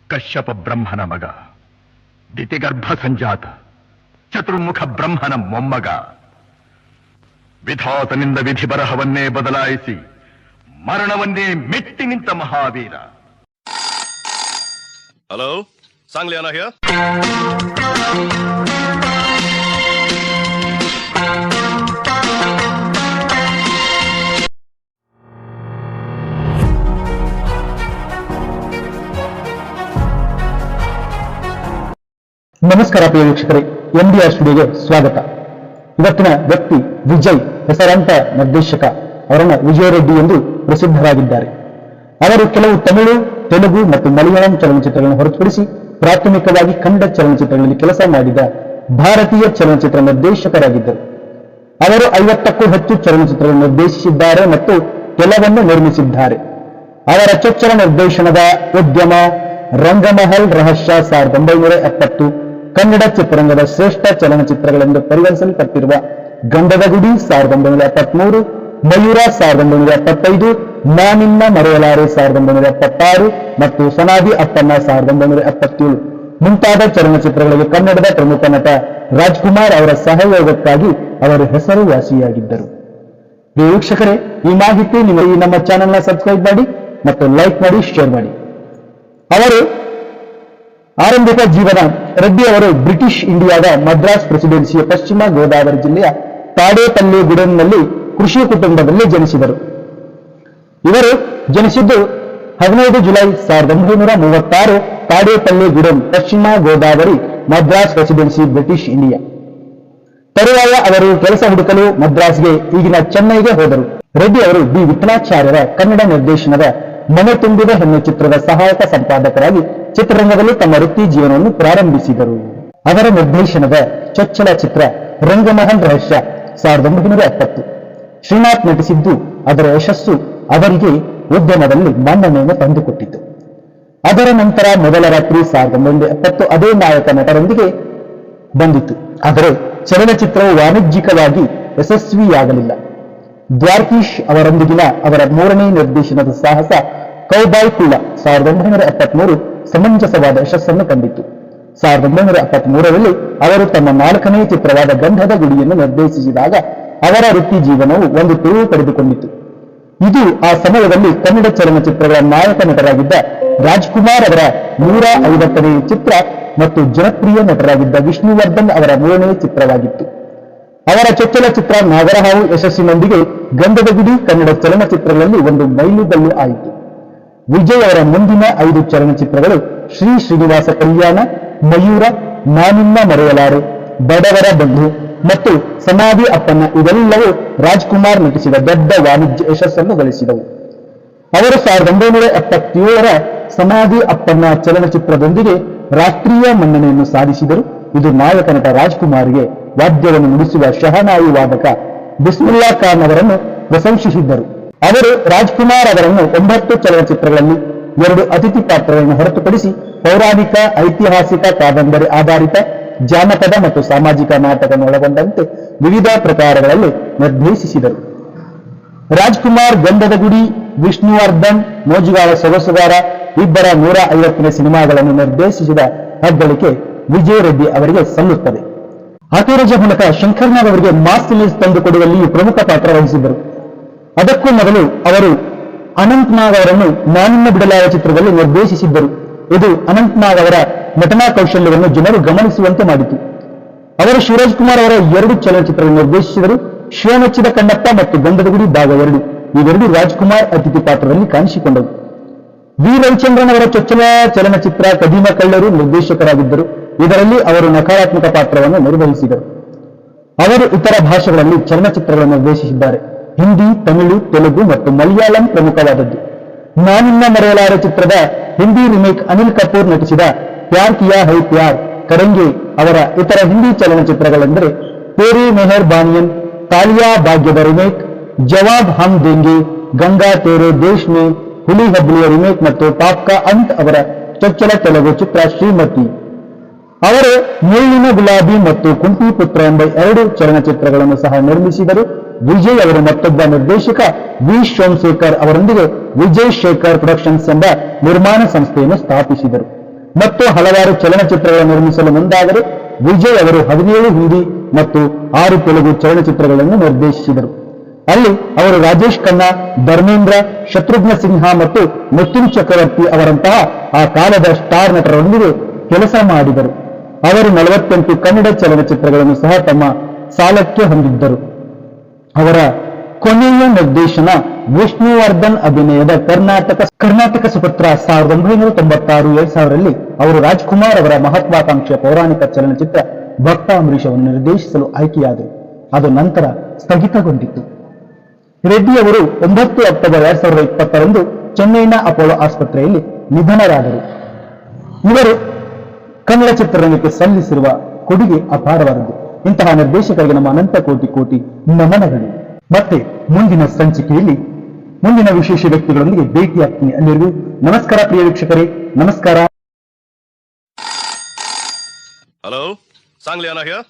ಕಶ್ಯಪ ಬ್ರಹ್ಮನ ಮಗ, ದಿತಿಗರ್ಭ ಸಂಜಾತ, ಚತುರ್ಮುಖ ಬ್ರಹ್ಮನ ಮೊಮ್ಮಗ, ವಿಧಾತನಿಂದ ವಿಧಿ ಬರಹವನ್ನೇ ಬದಲಾಯಿಸಿ ಮರಣವನ್ನೇ ಮೆಟ್ಟಿ ನಿಂತ ಮಹಾವೀರ. Hello, Sangliana here. ನಮಸ್ಕಾರ ಪ್ರಿಯ ವೀಕ್ಷಕರೇ, MDR ಸ್ಟುಡಿಯೋಗೆ ಸ್ವಾಗತ. ಇವತ್ತಿನ ವ್ಯಕ್ತಿ ವಿಜಯ್, ಹೆಸರಾಂತ ನಿರ್ದೇಶಕ. ಅವರನ್ನು ವಿಜಯ್ ರೆಡ್ಡಿ ಎಂದು ಪ್ರಸಿದ್ಧರಾಗಿದ್ದಾರೆ. ಅವರು ಕೆಲವು ತಮಿಳು, ತೆಲುಗು ಮತ್ತು ಮಲಯಾಳಂ ಚಲನಚಿತ್ರಗಳನ್ನು ಹೊರತುಪಡಿಸಿ ಪ್ರಾಥಮಿಕವಾಗಿ ಕನ್ನಡ ಚಲನಚಿತ್ರಗಳಲ್ಲಿ ಕೆಲಸ ಮಾಡಿದ ಭಾರತೀಯ ಚಲನಚಿತ್ರ ನಿರ್ದೇಶಕರಾಗಿದ್ದರು. ಅವರು 50ಕ್ಕೂ ಹೆಚ್ಚು ಚಲನಚಿತ್ರಗಳನ್ನು ನಿರ್ದೇಶಿಸಿದ್ದಾರೆ ಮತ್ತು ಕೆಲವನ್ನು ನಿರ್ಮಿಸಿದ್ದಾರೆ. ಅವರ ಚೊಚ್ಚಲ ನಿರ್ದೇಶನದ ಉದ್ಯಮ ರಂಗಮಹಲ್ ರಹಸ್ಯ 1970, ಕನ್ನಡ ಚಿತ್ರರಂಗದ ಶ್ರೇಷ್ಠ ಚಲನಚಿತ್ರಗಳೆಂದು ಪರಿಗಣಿಸಲ್ಪಟ್ಟಿರುವ ಗಂಧದ ಗುಡಿ 1973, ಮಯೂರ 1975, ನಾನಿನ್ನ ಮರೆಯಲಾರೆ 1976 ಮತ್ತು ಸನಾದಿ ಅಪ್ಪಣ್ಣ 1977 ಮುಂತಾದ ಚಲನಚಿತ್ರಗಳಿಗೆ ಕನ್ನಡದ ಪ್ರಮುಖ ನಟ ರಾಜ್ಕುಮಾರ್ ಅವರ ಸಹಯೋಗಕ್ಕಾಗಿ ಅವರು ಹೆಸರುವಾಸಿಯಾಗಿದ್ದರು. ವೀಕ್ಷಕರೇ, ಈ ಮಾಹಿತಿ ನಿಮಗೆ ನಮ್ಮ ಚಾನೆಲ್ನ ಸಬ್ಸ್ಕ್ರೈಬ್ ಮಾಡಿ ಮತ್ತು ಲೈಕ್ ಮಾಡಿ, ಶೇರ್ ಮಾಡಿ. ಅವರು ಆರಂಭಿಕ ಜೀವನ ರೆಡ್ಡಿ ಅವರು ಬ್ರಿಟಿಷ್ ಇಂಡಿಯಾದ ಮದ್ರಾಸ್ ಪ್ರೆಸಿಡೆನ್ಸಿಯ ಪಶ್ಚಿಮ ಗೋದಾವರಿ ಜಿಲ್ಲೆಯ ತಾಡೇಪಲ್ಲಿಗೂಡೆಂನಲ್ಲಿ ಕೃಷಿ ಕುಟುಂಬದಲ್ಲಿ ಜನಿಸಿದರು. ಇವರು ಜನಿಸಿದ್ದು 15 ಜುಲೈ 1936, ತಾಡೇಪಲ್ಲಿಗೂಡೆಂ, ಪಶ್ಚಿಮ Godavari, Madras presidency, British India. ತರುವಾಯ ಅವರು ಕೆಲಸ ಹುಡುಕಲು ಮದ್ರಾಸ್ಗೆ, ಈಗಿನ ಚೆನ್ನೈಗೆ ಹೋದರು. ರೆಡ್ಡಿ ಅವರು ಬಿ ವಿಠಲಾಚಾರ್ಯರ ಕನ್ನಡ ನಿರ್ದೇಶನದ ಮನೆ ತುಂಬಿದ ಹೆಣ್ಣು ಚಿತ್ರದ ಸಹಾಯಕ ಸಂಪಾದಕರಾಗಿ ಚಿತ್ರರಂಗದಲ್ಲಿ ತಮ್ಮ ವೃತ್ತಿ ಜೀವನವನ್ನು ಪ್ರಾರಂಭಿಸಿದರು. ಅವರ ನಿರ್ದೇಶನದ ಚೊಚ್ಚಲ ಚಿತ್ರ ರಂಗಮಹಲ್ ರಹಸ್ಯ 1970. ಶ್ರೀನಾಥ್ ನಟಿಸಿದ್ದು ಅದರ ಯಶಸ್ಸು ಅವರಿಗೆ ಉದ್ಯಮದಲ್ಲಿ ಮನ್ನಣೆಯನ್ನು ತಂದುಕೊಟ್ಟಿತು. ಅದರ ನಂತರ ಮೊದಲ ರಾತ್ರಿ 1970 ಅದೇ ನಾಯಕ ನಟರೊಂದಿಗೆ ಬಂದಿತು. ಆದರೆ ಚಲನಚಿತ್ರವು ವಾಣಿಜ್ಯಿಕವಾಗಿ ಯಶಸ್ವಿಯಾಗಲಿಲ್ಲ. ದ್ವಾರಕೀಶ್ ಅವರೊಂದಿಗಿನ ಅವರ 3ನೇ ನಿರ್ದೇಶನದ ಸಾಹಸ ಕೌಬಾಯ್ ಕುಳ್ಳ 1973 ಸಮಂಜಸವಾದ ಯಶಸ್ಸನ್ನು ಕಂಡಿತು. 1973ರಲ್ಲಿ ಅವರು ತಮ್ಮ 4ನೇ ಚಿತ್ರವಾದ ಗಂಧದ ಗುಡಿಯನ್ನು ನಿರ್ದೇಶಿಸಿದಾಗ ಅವರ ವೃತ್ತಿ ಜೀವನವು ಒಂದು ತಿರುವು ಪಡೆದುಕೊಂಡಿತು. ಇದು ಆ ಸಮಯದಲ್ಲಿ ಕನ್ನಡ ಚಲನಚಿತ್ರಗಳ ನಾಯಕ ನಟರಾಗಿದ್ದ ರಾಜ್ಕುಮಾರ್ ಅವರ 150ನೇ ಚಿತ್ರ ಮತ್ತು ಜನಪ್ರಿಯ ನಟರಾಗಿದ್ದ ವಿಷ್ಣುವರ್ಧನ್ ಅವರ 3ನೇ ಚಿತ್ರವಾಗಿತ್ತು. ಅವರ ಚೊಚ್ಚಲ ಚಿತ್ರ ನಾಗರಹಾವು ಯಶಸ್ಸಿನೊಂದಿಗೆ ಗಂಧದ ಗುಡಿ ಕನ್ನಡ ಚಲನಚಿತ್ರಗಳಲ್ಲಿ ಒಂದು ಮೈಲುಗಲ್ಲು ಆಯಿತು. ವಿಜಯ್ ಅವರ ಮುಂದಿನ 5 ಚಲನಚಿತ್ರಗಳು ಶ್ರೀ ಶ್ರೀನಿವಾಸ ಕಲ್ಯಾಣ, ಮಯೂರ, ನಾನಿನ್ನ ಮರೆಯಲಾರೆ, ಬಡವರ ಬಂಧು ಮತ್ತು ಸನಾದಿ ಅಪ್ಪಣ್ಣ ಇವೆಲ್ಲವೂ ರಾಜ್ಕುಮಾರ್ ನಟಿಸಿದ ದೊಡ್ಡ ವಾಣಿಜ್ಯ ಯಶಸ್ಸನ್ನು ಗಳಿಸಿದವು. ಅವರು 1977ರ ಸನಾದಿ ಅಪ್ಪಣ್ಣ ಚಲನಚಿತ್ರದೊಂದಿಗೆ ರಾಷ್ಟ್ರೀಯ ಮನ್ನಣೆಯನ್ನು ಸಾಧಿಸಿದರು. ಇದು ನಾಯಕ ನಟ ರಾಜ್ಕುಮಾರ್ಗೆ ವಾದ್ಯವನ್ನು ನುಡಿಸುವ ಶಹನಾಯಿ ವಾದಕ ಬಿಸ್ಮಿಲ್ಲಾ ಖಾನ್ ಅವರನ್ನು ಪ್ರಶಂಸಿಸಿದ್ದರು. ಅವರು ರಾಜ್ಕುಮಾರ್ ಅವರನ್ನು 9 ಚಲನಚಿತ್ರಗಳಲ್ಲಿ 2 ಅತಿಥಿ ಪಾತ್ರಗಳನ್ನು ಹೊರತುಪಡಿಸಿ ಪೌರಾಣಿಕ, ಐತಿಹಾಸಿಕ, ಕಾದಂಬರಿ ಆಧಾರಿತ, ಜಾನಪದ ಮತ್ತು ಸಾಮಾಜಿಕ ನಾಟಕವನ್ನು ಒಳಗೊಂಡಂತೆ ವಿವಿಧ ಪ್ರಕಾರಗಳಲ್ಲಿ ನಿರ್ದೇಶಿಸಿದರು. ರಾಜ್ಕುಮಾರ್ ಗಂಧದ ಗುಡಿ, ವಿಷ್ಣುವರ್ಧನ್, ಮೋಜುಗಾರ ಸೊಗಸುಗಾರ ಇಬ್ಬರ 150ನೇ ಸಿನಿಮಾಗಳನ್ನು ನಿರ್ದೇಶಿಸಿದ ಹೆಗ್ಗಳಿಕೆ ವಿಜಯ್ ರೆಡ್ಡಿ ಅವರಿಗೆ ಸಲ್ಲುತ್ತದೆ. ಅತಿರಜ ಮೂಲಕ ಶಂಕರ್ನಾಗ್ ಅವರಿಗೆ ಮಾಸ್ ಇಮೇಜ್ ತಂದುಕೊಡುವಲ್ಲಿಯೂ ಪ್ರಮುಖ ಪಾತ್ರ ವಹಿಸಿದ್ದರು. ಅದಕ್ಕೂ ಮೊದಲು ಅವರು ಅನಂತ್ನಾಗ್ ಅವರನ್ನು ನಾನಿನ್ನ ಬಿಡಲಾರ ಚಿತ್ರದಲ್ಲಿ ನಿರ್ದೇಶಿಸಿದ್ದರು. ಇದು ಅನಂತ್ನಾಗ್ ಅವರ ನಟನಾ ಕೌಶಲ್ಯವನ್ನು ಜನರು ಗಮನಿಸುವಂತೆ ಮಾಡಿತು. ಅವರು ಶಿವರಾಜ್ ಕುಮಾರ್ ಅವರ 2 ಚಲನಚಿತ್ರಗಳನ್ನು ನಿರ್ದೇಶಿಸಿದರು. ಶಿವಮೆಚ್ಚಿದ ಕಣ್ಣಪ್ಪ ಮತ್ತು ಗಂಧದ ಗುಡಿ ಭಾಗ 2 ಇವೆರಡು ರಾಜ್ಕುಮಾರ್ ಅತಿಥಿ ಪಾತ್ರದಲ್ಲಿ ಕಾಣಿಸಿಕೊಂಡವು. ವಿ ರವಿಚಂದ್ರನ್ ಅವರ ಚೊಚ್ಚಲ ಚಲನಚಿತ್ರ ಕದೀಮ ಕಳ್ಳರು ನಿರ್ದೇಶಕರಾಗಿದ್ದರು. ಇದರಲ್ಲಿ ಅವರು ನಕಾರಾತ್ಮಕ ಪಾತ್ರವನ್ನು ನಿರ್ವಹಿಸಿದರು. ಅವರು ಇತರ ಭಾಷೆಗಳಲ್ಲಿ ಚಲನಚಿತ್ರಗಳನ್ನು ನಿರ್ದೇಶಿಸಿದ್ದಾರೆ. ಹಿಂದಿ, ತಮಿಳು, ತೆಲುಗು ಮತ್ತು ಮಲಯಾಳಂ ಪ್ರಮುಖವಾದದ್ದು. ನಾನಿನ್ನ ಮರೆಯಲಾರೆ ಚಿತ್ರದ ಹಿಂದಿ ರಿಮೇಕ್ ಅನಿಲ್ ಕಪೂರ್ ನಟಿಸಿದ ಪ್ಯಾರ್ ಕಿಯಾ ಹೈ ಪ್ಯಾರ್ ಕರೆಂಗೆ ಅವರ ಇತರ ಹಿಂದಿ ಚಲನಚಿತ್ರಗಳೆಂದರೆ ತೇರಿ ಮೆಹರ್ಬಾನಿಯನ್, ತಾಲಿಯಾ ಭಾಗ್ಯದ ರಿಮೇಕ್, ಜವಾಬ್ ಹಮ್ ದೇಂಗೆ, ಗಂಗಾ ತೇರೆ ದೇಶ್ ಮೇ, ಹುಲಿ ಹಬ್ಲಿಯ ರಿಮೇಕ್ ಮತ್ತು ಪಾಪ್ ಕಾ ಅಂತ್ ಅವರ ಚೊಚ್ಚಲ ತೆಲುಗು ಚಿತ್ರ ಶ್ರೀಮತಿ. ಅವರು ಮುಳ್ಳಿನ ಗುಲಾಬಿ ಮತ್ತು ಕುಂಟಿ ಪುತ್ರ ಎಂಬ 2 ಚಲನಚಿತ್ರಗಳನ್ನು ಸಹ ನಿರ್ಮಿಸಿದರು. ವಿಜಯ್ ಅವರು ಮತ್ತೊಬ್ಬ ನಿರ್ದೇಶಕ ವಿ ಸೋಮಶೇಖರ್ ಅವರೊಂದಿಗೆ ವಿಜಯ್ ಶೇಖರ್ ಪ್ರೊಡಕ್ಷನ್ಸ್ ಎಂಬ ನಿರ್ಮಾಣ ಸಂಸ್ಥೆಯನ್ನು ಸ್ಥಾಪಿಸಿದರು ಮತ್ತು ಹಲವಾರು ಚಲನಚಿತ್ರಗಳನ್ನು ನಿರ್ಮಿಸಲು ಮುಂದಾದರೆ ವಿಜಯ್ ಅವರು 17 ಹಿಂದಿ ಮತ್ತು 6 ತೆಲುಗು ಚಲನಚಿತ್ರಗಳನ್ನು ನಿರ್ದೇಶಿಸಿದರು. ಅಲ್ಲಿ ಅವರು ರಾಜೇಶ್ ಖನ್ನಾ, ಧರ್ಮೇಂದ್ರ, ಶತ್ರುಘ್ನ ಸಿನ್ಹಾ ಮತ್ತು ಮಿಥುನ್ ಚಕ್ರವರ್ತಿ ಅವರಂತಹ ಆ ಕಾಲದ ಸ್ಟಾರ್ ನಟರೊಂದಿಗೆ ಕೆಲಸ ಮಾಡಿದರು. ಅವರು 48 ಕನ್ನಡ ಚಲನಚಿತ್ರಗಳನ್ನು ಸಹ ತಮ್ಮ ಸಾಲಕ್ಕೆ ಹೊಂದಿದ್ದರು. ಅವರ ಕೊನೆಯ ನಿರ್ದೇಶನ ವಿಷ್ಣುವರ್ಧನ್ ಅಭಿನಯದ ಕರ್ನಾಟಕ ಸುಪುತ್ರ 1996-2000ರಲ್ಲಿ ಅವರು ರಾಜ್ಕುಮಾರ್ ಅವರ ಮಹತ್ವಾಕಾಂಕ್ಷೆಯ ಪೌರಾಣಿಕ ಚಲನಚಿತ್ರ ಭಕ್ತ ಅಂಬರೀಷವನ್ನು ನಿರ್ದೇಶಿಸಲು ಆಯ್ಕೆಯಾದರು. ಅದು ನಂತರ ಸ್ಥಗಿತಗೊಂಡಿತು. ರೆಡ್ಡಿ ಅವರು 9 ಅಕ್ಟೋಬರ್ 2020ರಂದು ಚೆನ್ನೈನ ಅಪೋಲೋ ಆಸ್ಪತ್ರೆಯಲ್ಲಿ ನಿಧನರಾದರು. ಇವರು ಕನ್ನಡ ಚಿತ್ರರಂಗಕ್ಕೆ ಸಲ್ಲಿಸಿರುವ ಕೊಡುಗೆ ಅಪಾರವಾದದ್ದು. ಇಂತಹ ನಿರ್ದೇಶಕರಿಗೆ ನಮ್ಮ ಅನಂತ ಕೋಟಿ ನಮನಗಳು. ಮತ್ತೆ ಮುಂದಿನ ಸಂಚಿಕೆಯಲ್ಲಿ ಮುಂದಿನ ವಿಶೇಷ ವ್ಯಕ್ತಿಗಳೊಂದಿಗೆ ಭೇಟಿಯಾಗ್ತೀನಿ. ಅಲ್ಲಿವರೆಗೂ ನಮಸ್ಕಾರ ಪ್ರಿಯ ವೀಕ್ಷಕರೇ, ನಮಸ್ಕಾರ. Hello, Sangliana here.